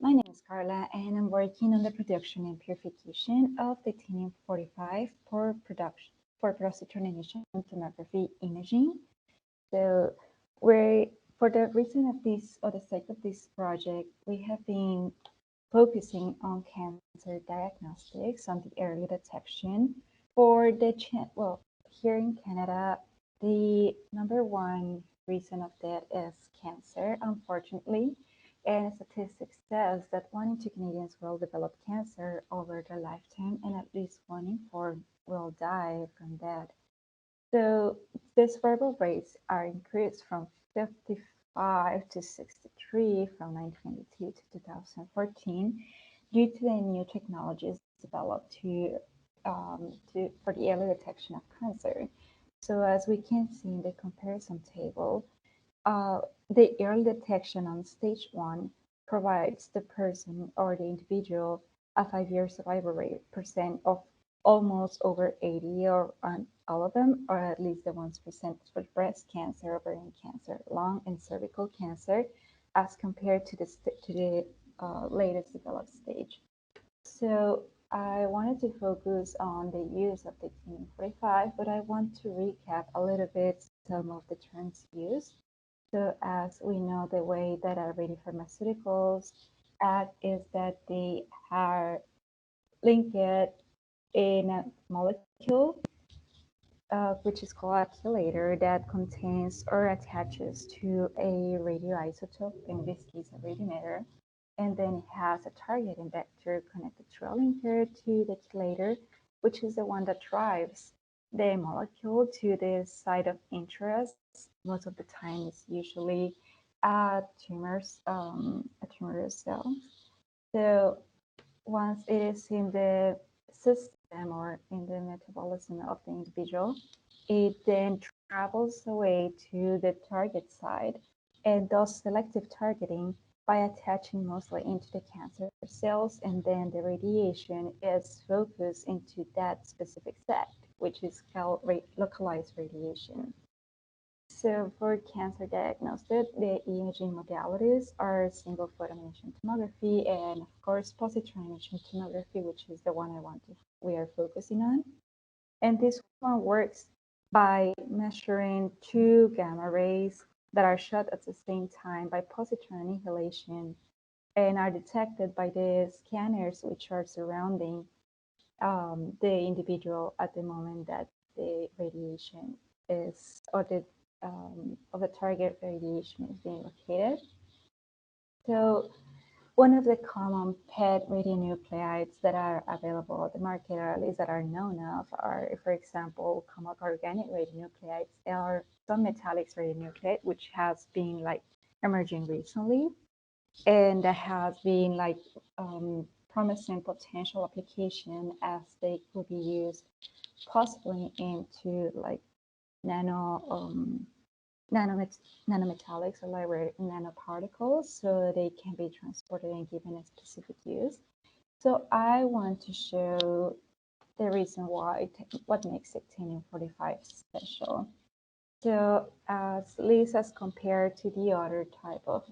My name is Karla, and I'm working on the production and purification of titanium-45 for positronation tomography imaging. So, we're for the reason of this or the sake of this project, we have been focusing on cancer diagnostics, on the early detection. For the here in Canada, the number one reason of death is cancer, unfortunately. And statistics says that 1 in 2 Canadians will develop cancer over their lifetime, and at least 1 in 4 will die from that. So the survival rates are increased from 55 to 63 from 1992 to 2014 due to the new technologies developed for the early detection of cancer. So as we can see in the comparison table, the early detection on stage 1 provides the person or the individual a 5-year survival rate percent of almost over 80, or on all of them, or at least the ones percent for breast cancer, ovarian cancer, lung and cervical cancer, as compared to the latest developed stage. So I wanted to focus on the use of the titanium-45, but I want to recap a little bit some of the terms used. So as we know, the way that our radiopharmaceuticals act is that they are linked in a molecule, which is called a chelator, that contains or attaches to a radioisotope, in this case a radiometer, and then it has a targeting vector connected to a linker to the chelator, which is the one that drives the molecule to the site of interest. Most of the time, it's usually a tumor cell. So once it is in the system or in the metabolism of the individual, it then travels away to the target site and does selective targeting by attaching mostly into the cancer cells, and then the radiation is focused into that specific site, which is called localized radiation. So for cancer diagnosis, the imaging modalities are single photon emission tomography and of course positronation tomography, which is the one we are focusing on. And this one works by measuring two gamma rays that are shot at the same time by positron annihilation and are detected by the scanners which are surrounding the individual at the moment that the radiation is, or the of the target radiation is being located. So one of the common PET radionuclides that are available at the market, or at least that are known of, are, for example, common organic radionuclides, or some metallics radionuclide, which has been like emerging recently, and that has been like promising potential application as they could be used possibly into like nanometallics or like nanoparticles, so they can be transported and given a specific use. So I want to show the reason why, what makes titanium-45 special. So at least as compared to the other type of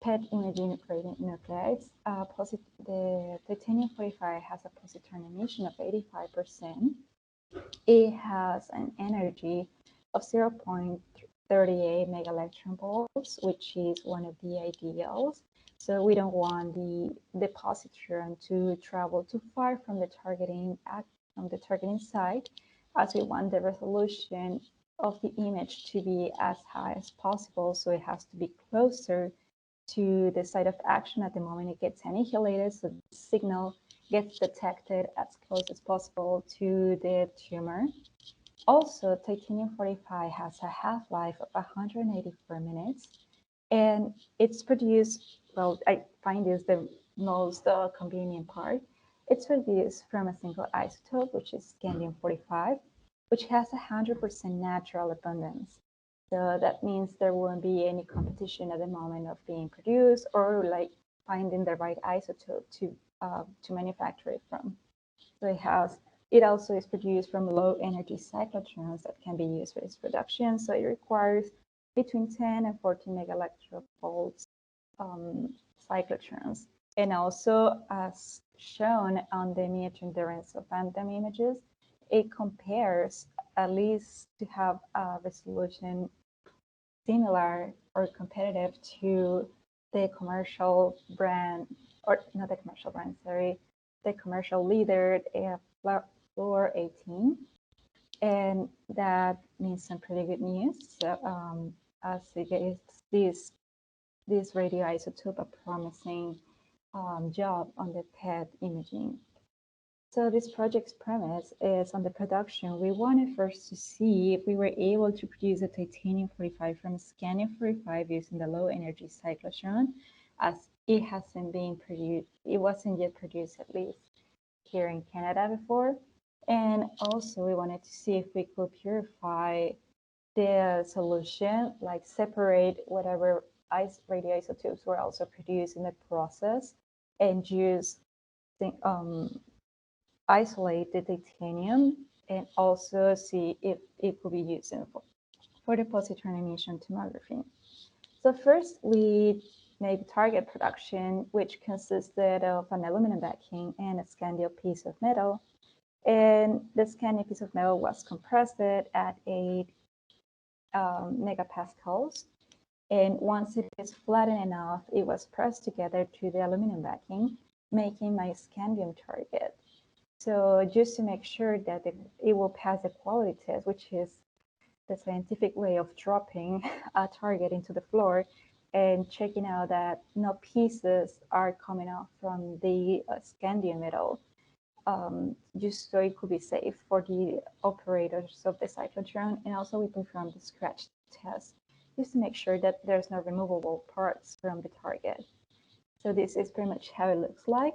PET imaging radionuclides, the titanium-45 has a positron emission of 85%. It has an energy of 0.38 megaelectron volts, which is one of the ideals. So we don't want the positron to travel too far from the targeting site, as we want the resolution of the image to be as high as possible. So it has to be closer to the site of action at the moment it gets annihilated, so the signal gets detected as close as possible to the tumor. Also, titanium-45 has a half-life of 184 minutes, and it's produced, well, I find this the most convenient part. It's produced from a single isotope, which is scandium-45, which has 100% natural abundance. So that means there won't be any competition at the moment of being produced or like finding the right isotope to manufacture it from. So it also is produced from low energy cyclotrons that can be used for its production. So it requires between 10 and 14 megaelectron volts cyclotrons. And also, as shown on the miniature endurance of phantom images, it compares at least to have a resolution similar or competitive to the commercial brand, or not the commercial brand, sorry, the commercial leader, Fluor 18. And that means some pretty good news. So, as it is this radioisotope a promising job on the PET imaging. So this project's premise is on the production. We wanted first to see if we were able to produce a titanium-45 from scandium-45 using the low-energy cyclotron, as it hasn't been produced. It wasn't yet produced, at least here in Canada before. And also we wanted to see if we could purify the solution, like separate whatever radioisotopes were also produced in the process, and use isolate the titanium and also see if it could be used for the positronation tomography. So first we made target production, which consisted of an aluminum backing and a scandium piece of metal. And the scandium piece of metal was compressed at 8 megapascals. And once it is flattened enough, it was pressed together to the aluminum backing, making my scandium target. So just to make sure that it will pass the quality test, which is the scientific way of dropping a target into the floor and checking out that no pieces are coming off from the scandium metal, just so it could be safe for the operators of the cyclotron. And also we performed the scratch test just to make sure that there's no removable parts from the target. So this is pretty much how it looks like.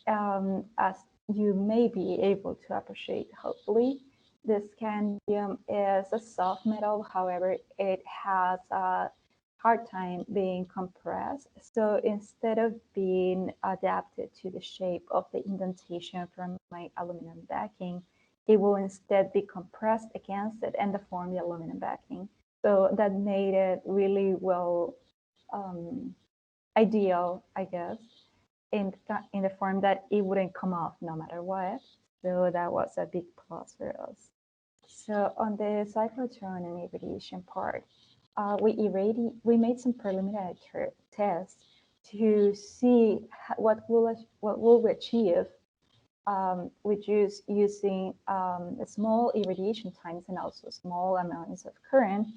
As you may be able to appreciate, hopefully, the scandium is a soft metal. However, it has a hard time being compressed. So instead of being adapted to the shape of the indentation from my aluminum backing, it will instead be compressed against it and deform the aluminum backing. So that made it really well ideal, I guess, in the form that it wouldn't come off no matter what. So that was a big plus for us. So on the cyclotron and irradiation part, we made some preliminary tests to see what will we achieve with using small irradiation times and also small amounts of current,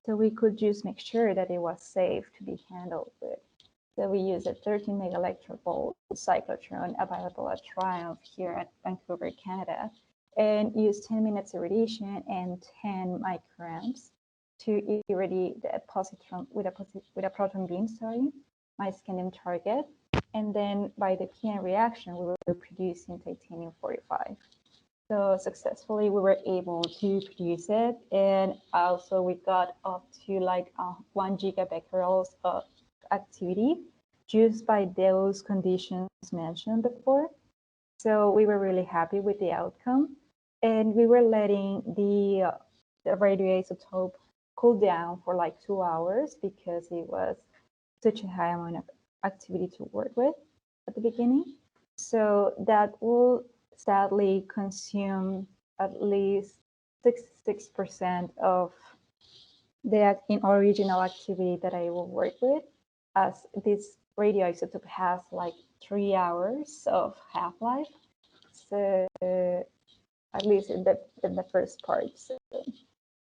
so we could just make sure that it was safe to be handled with. So we use a 13 megaelectronvolt cyclotron available at Triumph here at Vancouver, Canada, and use 10 minutes irradiation and 10 microamps to irradiate the positron with a proton beam, my scandium target. And then by the PN reaction, we were producing titanium-45. So successfully, we were able to produce it, and also we got up to like 1 gigabecquerels of activity just by those conditions mentioned before. So we were really happy with the outcome, and we were letting the radioisotope cool down for like 2 hours because it was such a high amount of activity to work with at the beginning. So that will sadly consume at least 66% of the original activity that I will work with, as this radioisotope has like 3 hours of half-life. So at least in the first part. So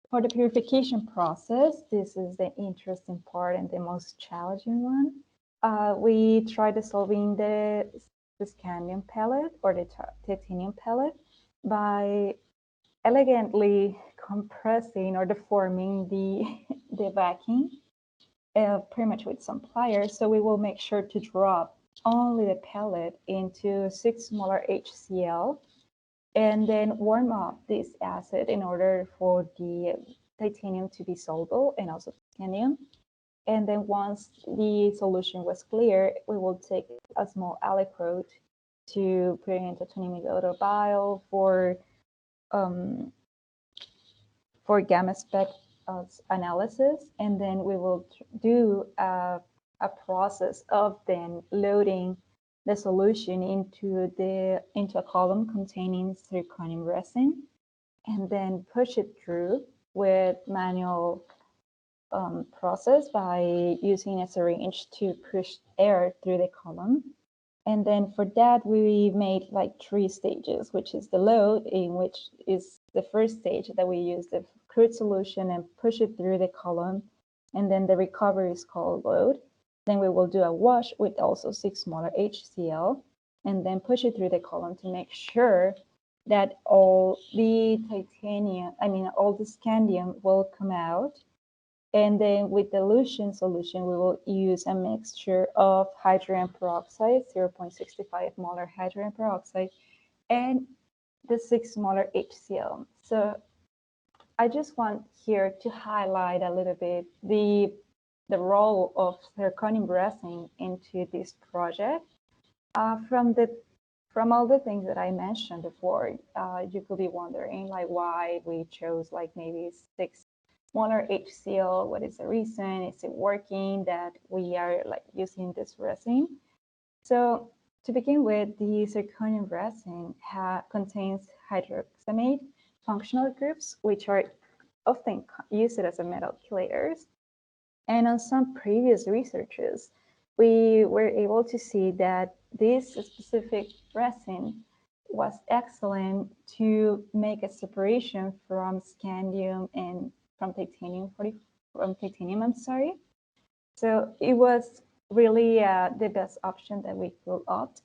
for the purification process, this is the interesting part and the most challenging one. We tried dissolving the scandium pellet or the titanium pellet by elegantly compressing or deforming the backing, pretty much with some pliers. So we will make sure to drop only the pellet into 6 molar HCl and then warm up this acid in order for the titanium to be soluble and also scandium. And then once the solution was clear, we will take a small electrode to put it into a 20 milliliter vial for gamma spec analysis. And then we will do a a process of then loading the solution into a column containing zirconium resin, and then push it through with manual process by using a syringe to push air through the column. And then for that, we made like 3 stages, which is the load, in which is the first stage that we use the crude solution and push it through the column. And then the recovery is called load. Then we will do a wash with also 6 molar HCl, and then push it through the column to make sure that all the all the scandium will come out. And then with dilution solution, we will use a mixture of hydrogen peroxide, 0.65 molar hydrogen peroxide, and the 6 molar HCl. So I just want here to highlight a little bit the role of zirconium resin into this project. From all the things that I mentioned before, you could be wondering like why we chose like maybe 6 molar HCl. What is the reason? Is it working that we are like using this resin? So to begin with, the zirconium resin contains hydroxamate functional groups, which are often used as a metal chelators. And on some previous researches, we were able to see that this specific resin was excellent to make a separation from scandium and from titanium, I'm sorry. So it was really the best option that we could opt.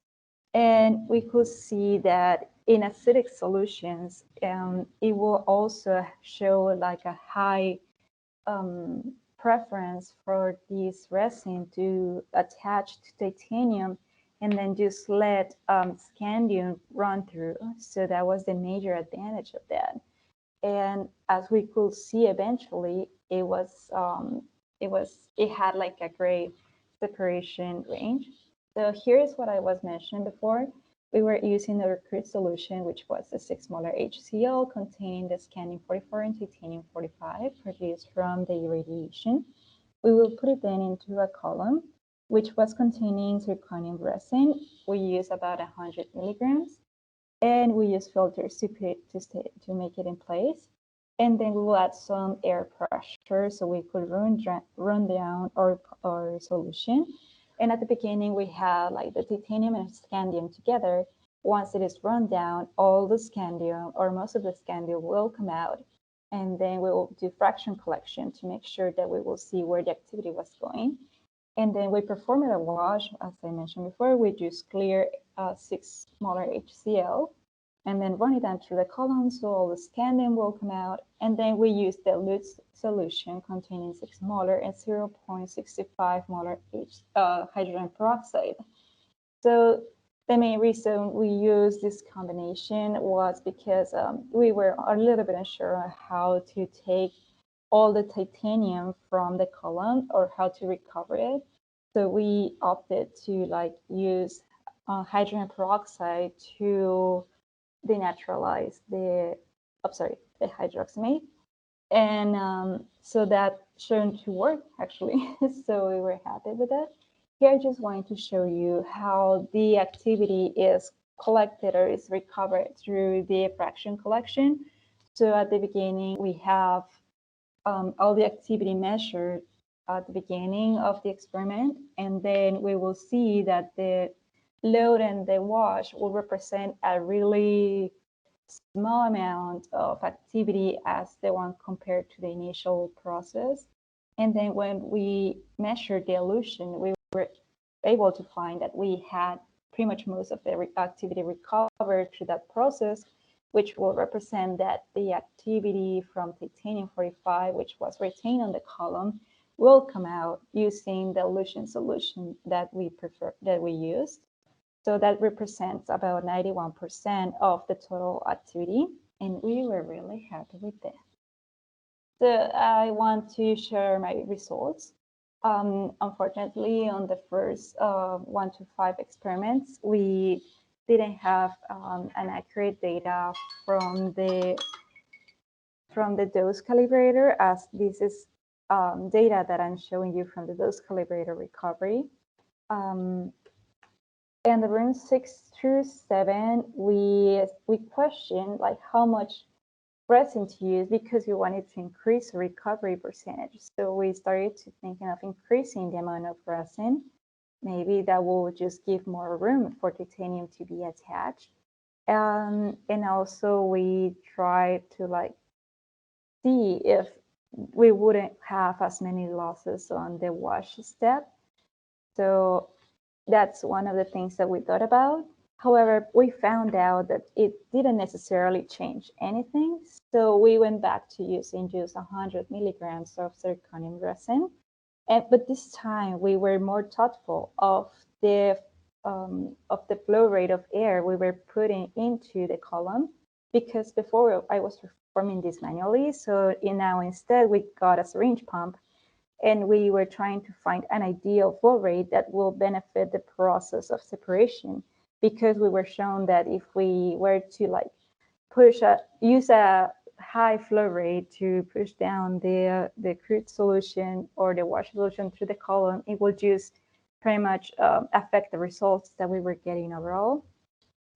And we could see that in acidic solutions, it will also show like a high preference for this resin to attach to titanium and then just let scandium run through. So that was the major advantage of that. And as we could see eventually, it had like a great separation range. So here's what I was mentioning before. We were using the crude solution, which was the 6 molar HCl containing the scandium 44 and titanium 45 produced from the irradiation. We will put it then into a column, which was containing zirconium resin. We use about 100 milligrams, and we use filters to make it in place. And then we will add some air pressure so we could run down our solution. And at the beginning, we have like the titanium and scandium together. Once it is run down, all the scandium or most of the scandium will come out. And then we will do fraction collection to make sure that we will see where the activity was going. And then we perform a wash, as I mentioned before. We just clear 6 molar HCl and then run it down through the column so all the scandium will come out. And then we use the dilute solution containing 6 molar and 0.65 molar hydrogen peroxide. So the main reason we used this combination was because we were a little bit unsure on how to take all the titanium from the column or how to recover it. So we opted to like use hydrogen peroxide to denaturalize the hydroxamate. And so that shown to work actually. So we were happy with that. Here I just wanted to show you how the activity is collected or is recovered through the fraction collection. So at the beginning, we have all the activity measured at the beginning of the experiment, and then we will see that the load and the wash will represent a really small amount of activity as the one compared to the initial process. And then when we measured the elution, we were able to find that we had pretty much most of the activity recovered through that process, which will represent that the activity from titanium 45, which was retained on the column, will come out using the elution solution that we used. So that represents about 91% of the total activity, and we were really happy with that. So I want to share my results. Unfortunately, on the first 1 to 5 experiments, we didn't have an accurate data from the dose calibrator, as this is data that I'm showing you from the dose calibrator recovery. And the room 6 through 7, we questioned like how much resin to use because we wanted to increase the recovery percentage. So we started to thinking of increasing the amount of resin. Maybe that will just give more room for titanium to be attached. And also we tried to like see if we wouldn't have as many losses on the wash step. So that's one of the things that we thought about. However, we found out that it didn't necessarily change anything. So we went back to using just 100 milligrams of zirconium resin. But this time we were more thoughtful of the flow rate of air we were putting into the column, because before I was performing this manually. So now instead we got a syringe pump, and we were trying to find an ideal flow rate that will benefit the process of separation, because we were shown that if we were to like use a high flow rate to push down the crude solution or the wash solution through the column, it will just pretty much affect the results that we were getting overall.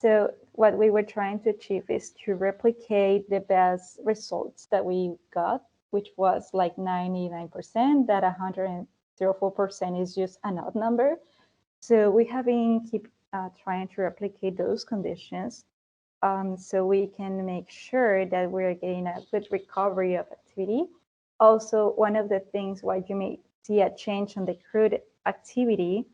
So what we were trying to achieve is to replicate the best results that we got, which was like 99%, that 104% is just an odd number. So we have been trying to replicate those conditions so we can make sure that we're getting a good recovery of activity. Also, one of the things why you may see a change on the crude activity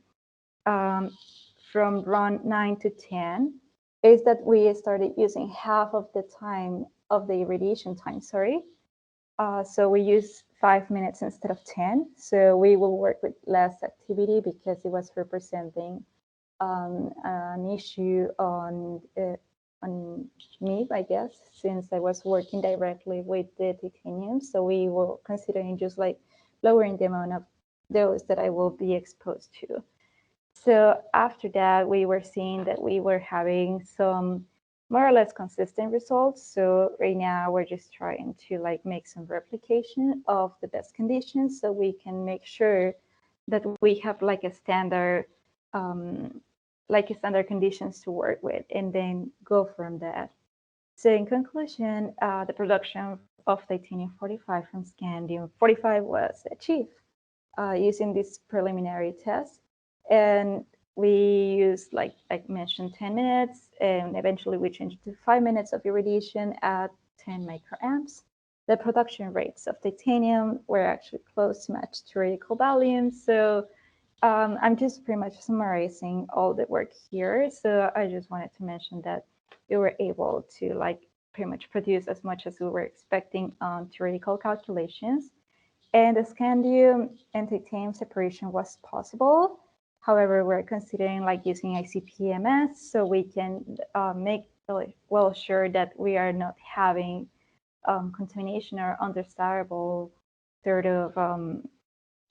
from run 9 to 10 is that we started using half of the time of the irradiation time, so we use 5 minutes instead of 10. So we will work with less activity because it was representing an issue on me, I guess, since I was working directly with the titanium. So we were considering just like lowering the amount of dose that I will be exposed to. So after that, we were seeing that we were having some more or less consistent results. So right now we're just trying to like make some replication of the best conditions so we can make sure that we have like a standard conditions to work with, and then go from that. So in conclusion, the production of titanium 45 from scandium 45 was achieved using this preliminary test. And we used, like I mentioned, 10 minutes, and eventually we changed to 5 minutes of irradiation at 10 microamps. The production rates of titanium were actually close to match theoretical volumes. So I'm just pretty much summarizing all the work here. So I just wanted to mention that we were able to like pretty much produce as much as we were expecting on theoretical calculations. And the scandium and titanium separation was possible. However, we're considering like using ICP-MS so we can make well sure that we are not having contamination or undesirable sort of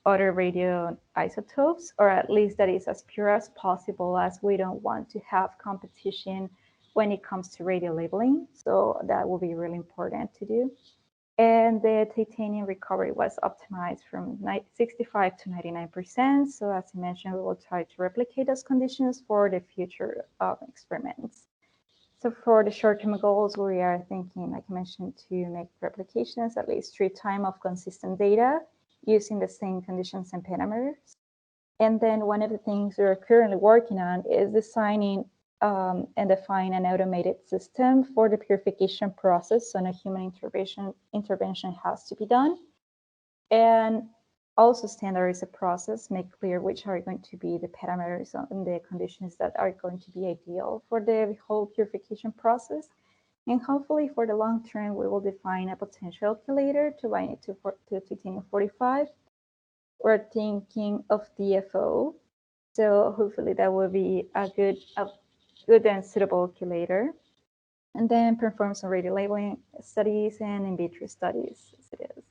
other radioisotopes, or at least that is as pure as possible, as we don't want to have competition when it comes to radio labeling. So that will be really important to do. And the titanium recovery was optimized from 65 to 99%. So as I mentioned, we will try to replicate those conditions for the future experiments. So for the short-term goals, we are thinking, like I mentioned, to make replications at least 3 times of consistent data using the same conditions and parameters. And then one of the things we're currently working on is designing and define an automated system for the purification process. So no human intervention has to be done. And also standardize the process, make clear which are going to be the parameters and the conditions that are going to be ideal for the whole purification process. And hopefully for the long term, we will define a potential chelator to bind it to titanium 45. We're thinking of DFO. So hopefully that will be a good and suitable chelator. And then perform some radio labeling studies and in vitro studies as it is.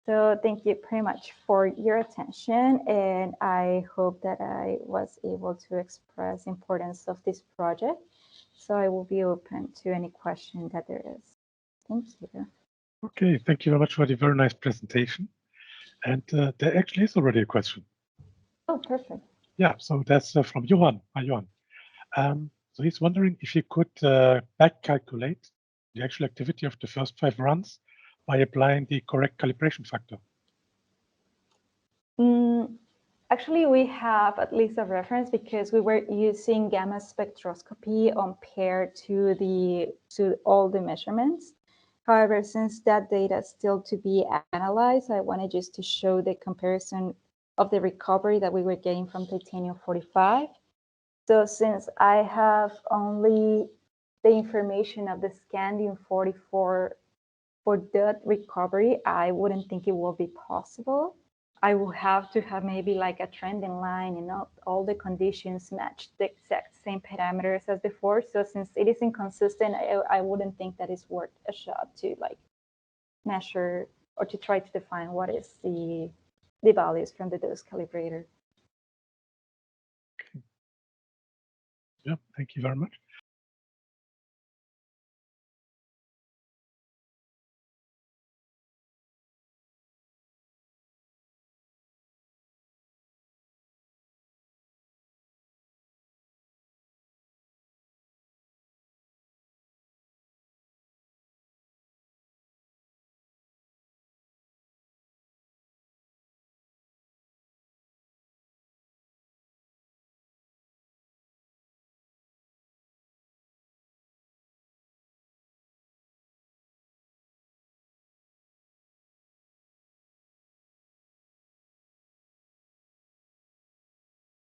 So thank you very much for your attention, and I hope that I was able to express the importance of this project. So I will be open to any question that there is. Thank you. Okay, thank you very much for the very nice presentation. And there actually is already a question. Oh, perfect. Yeah, so that's from Johan. Hi, Johan. So he's wondering if you could back calculate the actual activity of the first 5 runs by applying the correct calibration factor. Actually, we have at least a reference because we were using gamma spectroscopy compared to all the measurements. However, since that data is still to be analyzed, I wanted just to show the comparison of the recovery that we were getting from titanium 45. So since I have only the information of the scandium 44 for that recovery, I wouldn't think it will be possible. I will have to have maybe like a trending line and all the conditions match the exact same parameters as before. So since it is inconsistent, I wouldn't think that it's worth a shot to like measure or to try to define what is the values from the dose calibrator. Okay. Yeah, thank you very much.